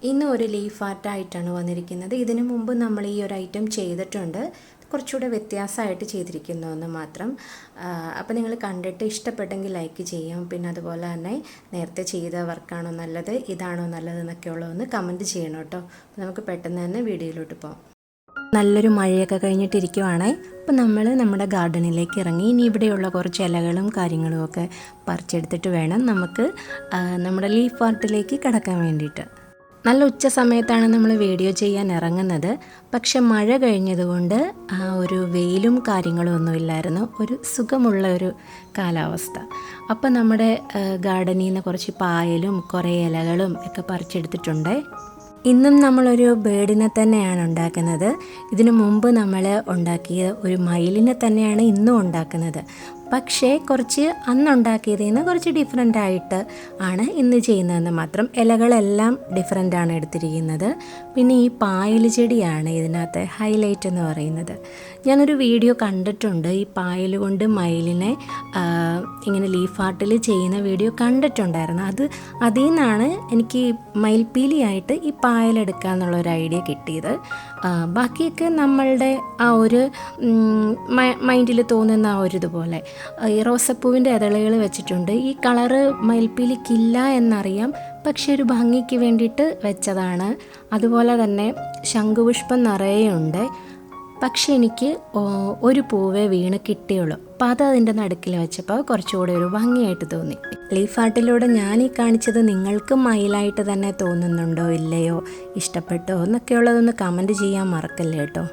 ഇന്ന് ഒരു ലീഫ് ആർട്ടായിട്ടാണ് വന്നിരിക്കുന്നത്. ഇതിനു മുമ്പ് നമ്മൾ ഈ ഒരു ഐറ്റം ചെയ്തിട്ടുണ്ട്. കുറച്ചുകൂടെ വ്യത്യാസമായിട്ട് ചെയ്തിരിക്കുന്നു എന്ന് മാത്രം. അപ്പോൾ നിങ്ങൾ കണ്ടിട്ട് ഇഷ്ടപ്പെട്ടെങ്കിൽ ലൈക്ക് ചെയ്യാം. പിന്നെ അതുപോലെ തന്നെ നേരത്തെ ചെയ്ത വർക്കാണോ നല്ലത്, ഇതാണോ നല്ലത് എന്നൊക്കെ ഉള്ളതൊന്ന് കമൻറ്റ് ചെയ്യണം കേട്ടോ. നമുക്ക് പെട്ടെന്ന് തന്നെ വീഡിയോയിലോട്ട് പോകാം. നല്ലൊരു മഴയൊക്കെ കഴിഞ്ഞിട്ടിരിക്കുവാണേ. അപ്പോൾ നമ്മൾ നമ്മുടെ ഗാർഡനിലേക്ക് ഇറങ്ങി. ഇനി ഇവിടെയുള്ള കുറച്ച് ഇലകളും കാര്യങ്ങളും ഒക്കെ പറിച്ചെടുത്തിട്ട് വേണം നമുക്ക് നമ്മുടെ ലീഫ് ആർട്ടിലേക്ക് കടക്കാൻ വേണ്ടിയിട്ട്. നല്ല ഉച്ച സമയത്താണ് നമ്മൾ വീഡിയോ ചെയ്യാൻ ഇറങ്ങുന്നത്. പക്ഷെ മഴ കഴിഞ്ഞതുകൊണ്ട് ആ ഒരു വെയിലും കാര്യങ്ങളും ഒന്നുമില്ലായിരുന്നു. ഒരു സുഖമുള്ള ഒരു കാലാവസ്ഥ. അപ്പോൾ നമ്മുടെ ഗാർഡനിൽ നിന്ന് കുറച്ച് പായലും കുറേ ഇലകളും ഒക്കെ പറിച്ചെടുത്തിട്ടുണ്ട്. ഇന്നും നമ്മളൊരു ബേർഡിനെ തന്നെയാണ് ഉണ്ടാക്കുന്നത്. ഇതിനു മുമ്പ് നമ്മൾ ഉണ്ടാക്കിയ ഒരു മയിലിനെ തന്നെയാണ് ഇന്നും ഉണ്ടാക്കുന്നത്. പക്ഷേ കുറച്ച് അന്നുണ്ടാക്കിയതിൽ നിന്ന് കുറച്ച് ഡിഫറെൻ്റ് ആയിട്ട് ആണ് ഇന്ന് ചെയ്യുന്നതെന്ന് മാത്രം. ഇലകളെല്ലാം ഡിഫറെൻ്റാണ് എടുത്തിരിക്കുന്നത്. പിന്നെ ഈ പായൽ ചെടിയാണ് ഇതിനകത്ത് ഹൈലൈറ്റ് എന്ന് പറയുന്നത്. ഞാനൊരു വീഡിയോ കണ്ടിട്ടുണ്ട്, ഈ പായൽ കൊണ്ട് മയിലിനെ ഇങ്ങനെ ലീഫ് ആർട്ടിൽ ചെയ്യുന്ന വീഡിയോ കണ്ടിട്ടുണ്ടായിരുന്നു. അതിൽ നിന്നാണ് എനിക്ക് മയിൽപ്പീലിയായിട്ട് ഈ പായലെടുക്കുക എന്നുള്ളൊരു ഐഡിയ കിട്ടിയത്. ബാക്കിയൊക്കെ നമ്മളുടെ ആ ഒരു മൈൻഡിൽ തോന്നുന്ന ആ ഒരു ഇതുപോലെ ഈ റോസപ്പൂവിൻ്റെ ഇതളുകൾ വെച്ചിട്ടുണ്ട്. ഈ കളറ് മയിൽപ്പീലിക്കില്ല എന്നറിയാം, പക്ഷെ ഒരു ഭംഗിക്ക് വേണ്ടിയിട്ട് വെച്ചതാണ്. അതുപോലെ തന്നെ ശംഖുപുഷ്പം നിറയെയുണ്ട്. പക്ഷെ എനിക്ക് ഒരു പൂവേ വീണ് കിട്ടിയുള്ളൂ. അപ്പോൾ അതിൻ്റെ നടുക്കിൽ വെച്ചപ്പോൾ കുറച്ചുകൂടെ ഒരു ഭംഗിയായിട്ട് തോന്നി. ലീഫ് ആർട്ടിലൂടെ ഞാൻ ഈ കാണിച്ചത് നിങ്ങൾക്ക് മയിലായിട്ട് തന്നെ തോന്നുന്നുണ്ടോ ഇല്ലയോ, ഇഷ്ടപ്പെട്ടോ എന്നൊക്കെയുള്ളതൊന്ന് കമൻറ്റ് ചെയ്യാൻ മറക്കല്ലേ കേട്ടോ.